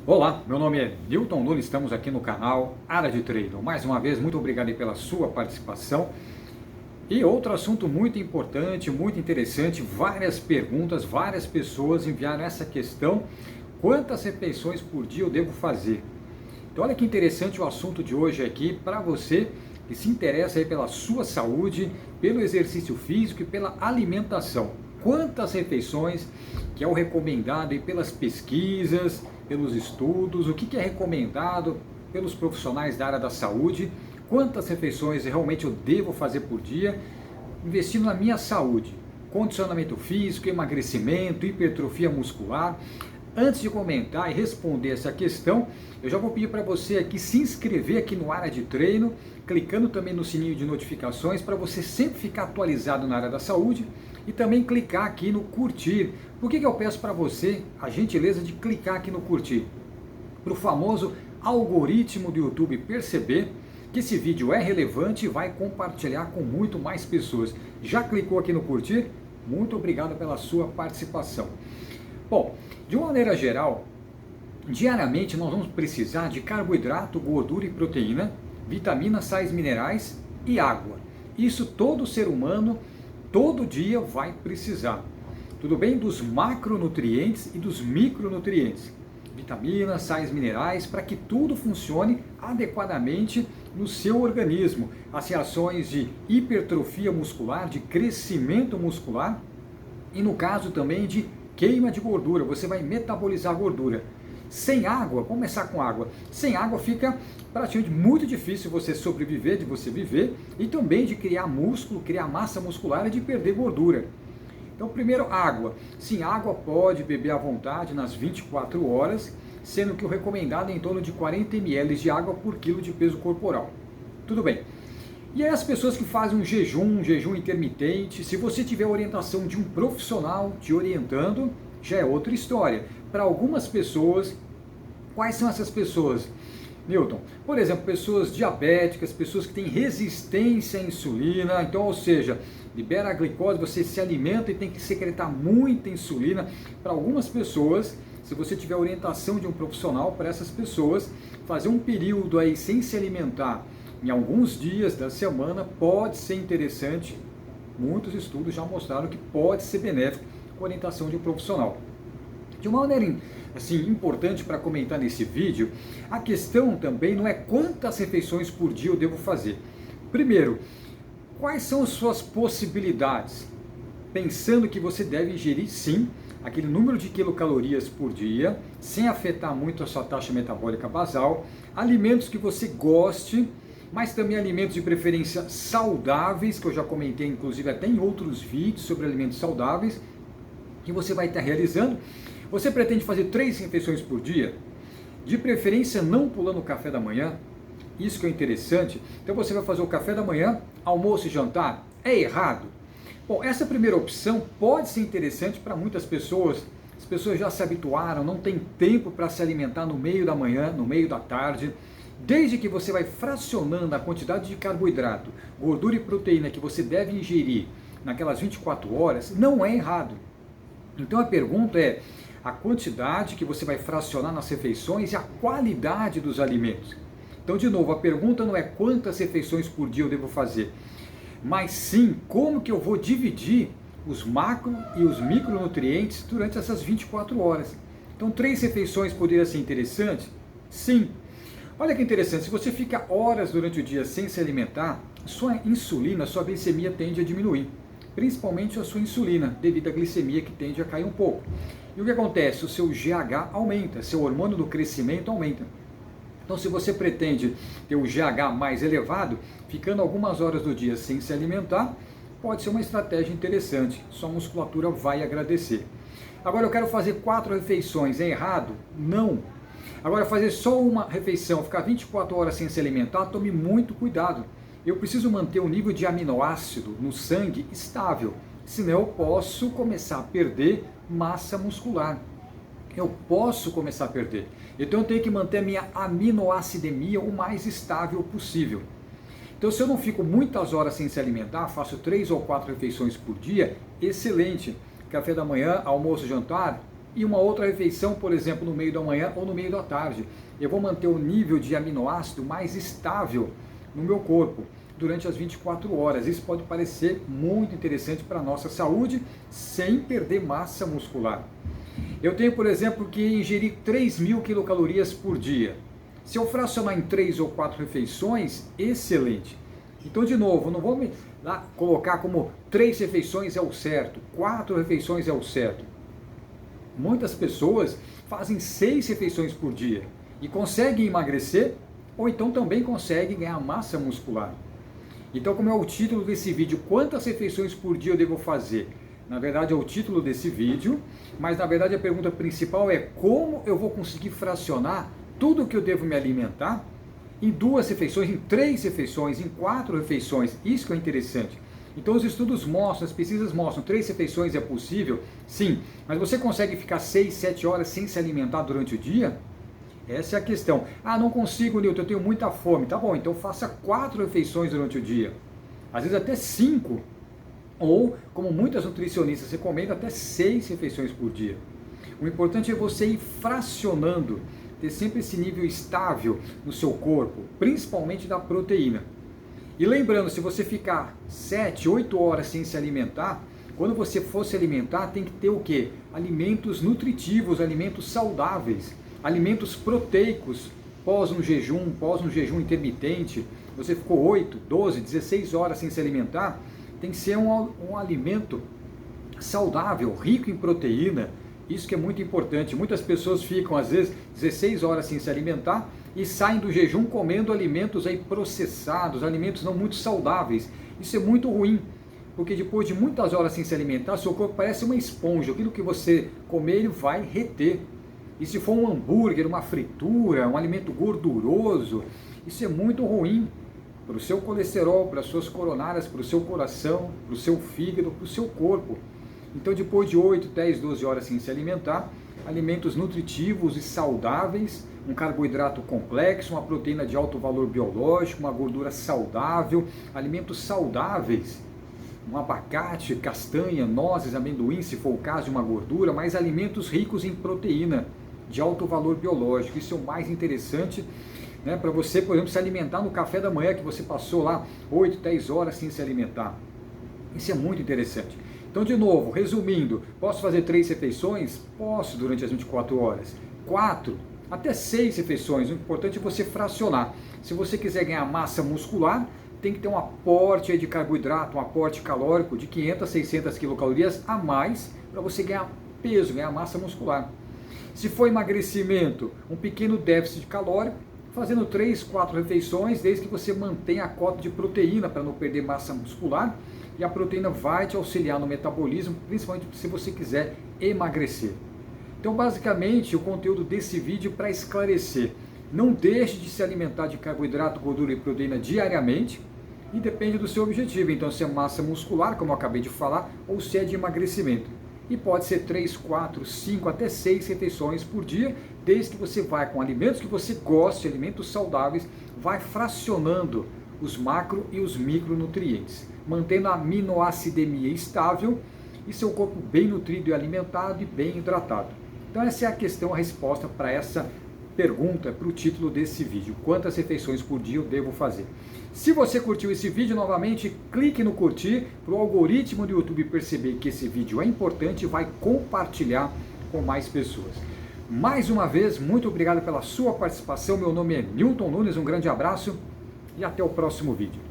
Olá, meu nome é Newton Nunes, estamos aqui no canal Área de Treino. Mais uma vez, muito obrigado aí pela sua participação. E outro assunto muito importante, muito interessante, várias perguntas, várias pessoas enviaram essa questão: quantas refeições por dia eu devo fazer? Então olha que interessante o assunto de hoje aqui para você que se interessa aí pela sua saúde, pelo exercício físico e pela alimentação. Quantas refeições que é o recomendado aí pelas pesquisas, pelos estudos, o que é recomendado pelos profissionais da área da saúde, quantas refeições realmente eu devo fazer por dia, investindo na minha saúde, condicionamento físico, emagrecimento, hipertrofia muscular. Antes de comentar e responder essa questão, eu já vou pedir para você aqui se inscrever aqui no Área de Treino, clicando também no sininho de notificações para você sempre ficar atualizado na área da saúde e também clicar aqui no curtir. Por que eu peço para você a gentileza de clicar aqui no curtir? Para o famoso algoritmo do YouTube perceber que esse vídeo é relevante e vai compartilhar com muito mais pessoas. Já clicou aqui no curtir? Muito obrigado pela sua participação. Bom, de uma maneira geral, diariamente nós vamos precisar de carboidrato, gordura e proteína, vitaminas, sais minerais e água. Isso todo ser humano, todo dia vai precisar. Tudo bem? Dos macronutrientes e dos micronutrientes. Vitaminas, sais minerais, para que tudo funcione adequadamente no seu organismo. As reações de hipertrofia muscular, de crescimento muscular e no caso também de queima de gordura, você vai metabolizar a gordura. Sem água, vamos começar com água. Sem água fica praticamente muito difícil você sobreviver, de você viver e também de criar músculo, criar massa muscular e de perder gordura. Então, primeiro, água. Sim, água pode beber à vontade nas 24 horas, sendo que o recomendado é em torno de 40 ml de água por quilo de peso corporal. Tudo bem. E aí as pessoas que fazem um jejum intermitente, se você tiver a orientação de um profissional te orientando, já é outra história. Para algumas pessoas, quais são essas pessoas, Newton? Por exemplo, pessoas diabéticas, pessoas que têm resistência à insulina, então, ou seja, libera a glicose, você se alimenta e tem que secretar muita insulina. Para algumas pessoas, se você tiver a orientação de um profissional, para essas pessoas, fazer um período aí sem se alimentar, em alguns dias da semana, pode ser interessante. Muitos estudos já mostraram que pode ser benéfico com a orientação de um profissional. De uma maneira assim, importante para comentar nesse vídeo, a questão também não é quantas refeições por dia eu devo fazer. Primeiro, quais são as suas possibilidades? Pensando que você deve ingerir sim aquele número de quilocalorias por dia, sem afetar muito a sua taxa metabólica basal, alimentos que você goste, mas também alimentos de preferência saudáveis, que eu já comentei inclusive até em outros vídeos sobre alimentos saudáveis, que você vai estar realizando. Você pretende fazer 3 refeições por dia? De preferência não pulando o café da manhã, isso que é interessante. Então você vai fazer o café da manhã, almoço e jantar? É errado? Bom, essa primeira opção pode ser interessante para muitas pessoas. As pessoas já se habituaram, não tem tempo para se alimentar no meio da manhã, no meio da tarde. Desde que você vai fracionando a quantidade de carboidrato, gordura e proteína que você deve ingerir naquelas 24 horas, não é errado. Então a pergunta é a quantidade que você vai fracionar nas refeições e a qualidade dos alimentos. Então, de novo, a pergunta não é quantas refeições por dia eu devo fazer, mas sim como que eu vou dividir os macro e os micronutrientes durante essas 24 horas. Então, 3 refeições poderia ser interessante? Sim. Olha que interessante, se você fica horas durante o dia sem se alimentar, sua insulina, sua glicemia tende a diminuir. Principalmente a sua insulina, devido à glicemia que tende a cair um pouco. E o que acontece? O seu GH aumenta, seu hormônio do crescimento aumenta. Então, se você pretende ter o GH mais elevado, ficando algumas horas do dia sem se alimentar, pode ser uma estratégia interessante. Sua musculatura vai agradecer. Agora, eu quero fazer 4 refeições, é errado? Não. Agora, fazer só uma refeição, ficar 24 horas sem se alimentar, tome muito cuidado. Eu preciso manter o nível de aminoácido no sangue estável, senão eu posso começar a perder massa muscular. Eu posso começar a perder. Então eu tenho que manter a minha aminoacidemia o mais estável possível. Então se eu não fico muitas horas sem se alimentar, faço 3 ou 4 refeições por dia, excelente. Café da manhã, almoço, jantar, e uma outra refeição, por exemplo, no meio da manhã ou no meio da tarde. Eu vou manter o nível de aminoácido mais estável no meu corpo durante as 24 horas. Isso pode parecer muito interessante para a nossa saúde, sem perder massa muscular. Eu tenho, por exemplo, que ingerir 3.000 quilocalorias por dia. Se eu fracionar em 3 ou 4 refeições, excelente. Então, de novo, não vou me lá colocar como 3 refeições é o certo, 4 refeições é o certo. Muitas pessoas fazem 6 refeições por dia e conseguem emagrecer, ou então também conseguem ganhar massa muscular. Então, como é o título desse vídeo, quantas refeições por dia eu devo fazer? Na verdade é o título desse vídeo, mas na verdade a pergunta principal é como eu vou conseguir fracionar tudo o que eu devo me alimentar em 2 refeições, em 3 refeições, em 4 refeições. Isso que é interessante. Então os estudos mostram, as pesquisas mostram, 3 refeições é possível? Sim, mas você consegue ficar 6, 7 horas sem se alimentar durante o dia? Essa é a questão. Ah, não consigo, Nilton, eu tenho muita fome. Tá bom, então faça 4 refeições durante o dia. Às vezes até 5. Ou, como muitas nutricionistas recomendam, até 6 refeições por dia. O importante é você ir fracionando, ter sempre esse nível estável no seu corpo, principalmente da proteína. E lembrando, se você ficar 7, 8 horas sem se alimentar, quando você for se alimentar, tem que ter o quê? Alimentos nutritivos, alimentos saudáveis, alimentos proteicos, pós um jejum intermitente, você ficou 8, 12, 16 horas sem se alimentar, tem que ser um alimento saudável, rico em proteína. Isso que é muito importante. Muitas pessoas ficam, às vezes, 16 horas sem se alimentar e saem do jejum comendo alimentos aí processados, alimentos não muito saudáveis. Isso é muito ruim, porque depois de muitas horas sem se alimentar, seu corpo parece uma esponja. Aquilo que você comer, ele vai reter. E se for um hambúrguer, uma fritura, um alimento gorduroso, isso é muito ruim para o seu colesterol, para as suas coronárias, para o seu coração, para o seu fígado, para o seu corpo. Então, depois de 8, 10, 12 horas sem se alimentar, alimentos nutritivos e saudáveis, um carboidrato complexo, uma proteína de alto valor biológico, uma gordura saudável, alimentos saudáveis, um abacate, castanha, nozes, amendoim, se for o caso de uma gordura, mas alimentos ricos em proteína de alto valor biológico. Isso é o mais interessante, né, para você, por exemplo, se alimentar no café da manhã, que você passou lá 8, 10 horas sem se alimentar. Isso é muito interessante. Então, de novo, resumindo, posso fazer 3 refeições? Posso, durante as 24 horas. 4, até 6 refeições. O importante é você fracionar. Se você quiser ganhar massa muscular, tem que ter um aporte aí de carboidrato, um aporte calórico de 500 a 600 quilocalorias a mais para você ganhar peso, ganhar massa muscular. Se for emagrecimento, um pequeno déficit calórico, fazendo 3, 4 refeições, desde que você mantenha a cota de proteína para não perder massa muscular, e a proteína vai te auxiliar no metabolismo, principalmente se você quiser emagrecer. Então, basicamente, o conteúdo desse vídeo é para esclarecer. Não deixe de se alimentar de carboidrato, gordura e proteína diariamente, e depende do seu objetivo. Então, se é massa muscular, como eu acabei de falar, ou se é de emagrecimento. E pode ser 3, 4, 5, até 6 refeições por dia, desde que você vai com alimentos que você goste, alimentos saudáveis, vai fracionando os macro e os micronutrientes, mantendo a aminoacidemia estável e seu corpo bem nutrido e alimentado e bem hidratado. Então essa é a questão, a resposta para essa pergunta, para o título desse vídeo. Quantas refeições por dia eu devo fazer? Se você curtiu esse vídeo, novamente, clique no curtir, para o algoritmo do YouTube perceber que esse vídeo é importante e vai compartilhar com mais pessoas. Mais uma vez, muito obrigado pela sua participação. Meu nome é Nilton Nunes, um grande abraço e até o próximo vídeo.